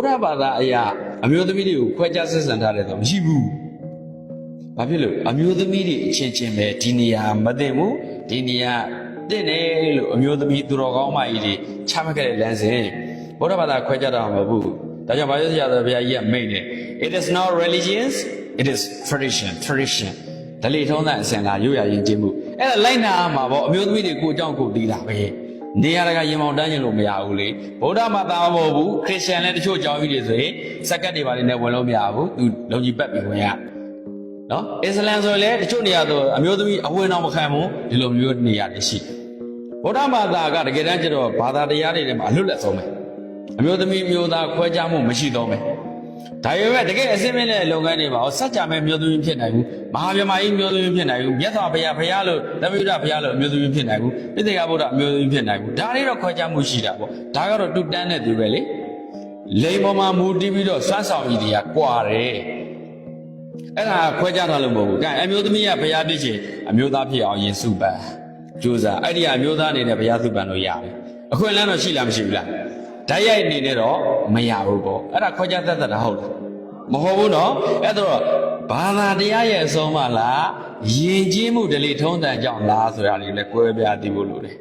ဘုရားဘာသာအရာအမျိုးသမီးတွေကိုခွဲခြားဆက်ဆံထားတယ်ဆိုမရှိဘူး။ဘာဖြစ်လို့အမျိုးသမီးတွေအချင်းချင်းပဲဒီနေရာမသိဘူးဒီနေရာတင့်တယ်လို့အမျိုးသမီးသူတော်ကောင်းမကြီးတွေချမှတ်ခဲ့တဲ့လမ်းစဉ်ဘုရားဘာသာခွဲခြားတာမဟုတ်ဘူး။ဒါကြောင့်ဘာလို့ဆရာတော်ဘုရားကြီးကမိန့်တယ် It is not religions it is tradition ဒလိထုံးတဲ့အစဉ်လာရိုးရာယဉ်ကျေးမှုအဲ့ဒါလိုက်နာမှာပေါ့အမျိုးသမီးတွေကိုအကြောင်းကိုသိတာပဲနေရာတကာရင်မောင်တန်းရင်လို့မရဘူးလေဗုဒ္ဓဘာသာမဟုတ်ဘူးခရစ်ယာန်လည်းတချို့အကြောင်းကြီးတွေဆိုရင်စက္ကတ်တွေပါနေဝင်လို့မရဘူးသူလုံကြီးပတ်ပြီးဝင်ရနော်အစ္စလမ်ဆိုလည်းတချို့နေရာဆိုအမျိုးသမီးအဝင်တော့မခံဘူးဒီလိုမျိုးနေရာတွေရှိဗုဒ္ဓဘာသာကတကယ်တမ်းကျတော့ဘာသာတရားတွေထဲမှာအလွတ်လက်ဆုံးပဲအမျိုးသမီးမျိုးသားခွဲခြားမှုမရှိတော့မယ်ဒါပေမဲ့တကယ်အစင်းမင်းတဲ့လုပ်ငန်းတွေမှာစัจ जा မဲ့မျိုးသမီးဖြစ်နိုင်ဘူးမဟာမြတ်ကြီးမျိုးသမီးဖြစ်နိုင်ဘူးမြတ်စွာဘုရားလို့သမ္ဗုဒ္ဓဘုရားလို့မျိုးသမီးဖြစ်နိုင်ဘူးပိဋကဗုဒ္ဓမျိုးသမီးဖြစ်နိုင်ဘူးဒါတွေတော့ခွဲခြားမှုရှိတာပေါ့ဒါကတော့တူတန်းတဲ့သူပဲလေလိန်ပေါ်မှာမူတည်ပြီးတော့စွမ်းဆောင်ရည်တွေကကွာတယ်အဲ့ဒါခွဲခြားထားလို့မဟုတ်ဘူးအဲအမျိုးသမီးကဘုရားဖြစ်ချင်အမျိုးသားဖြစ်အောင်ယင်စုပန်ကြိုးစားအဲ့ဒီအမျိုးသားအနေနဲ့ဘုရားစုပန်လို့ရတယ်အခွင့်အလမ်းတော့ရှိလားမရှိဘူးလားဓာတ်ရိုက်အနေနဲ့တော့မရဘူးပေါ့အဲ့ဒါခွဲခြားတတ်တာဟုတ်လားမဟုတ်ဘူးနော်အဲ့တော့ဘာသာတရားရဲ့အဆုံးမလားယဉ်ကျေးမှုဓလေ့ထုံးတမ်းကြောင့်လားဆိုတာလေးလည်းကွဲပြားသိဖို့လိုတယ်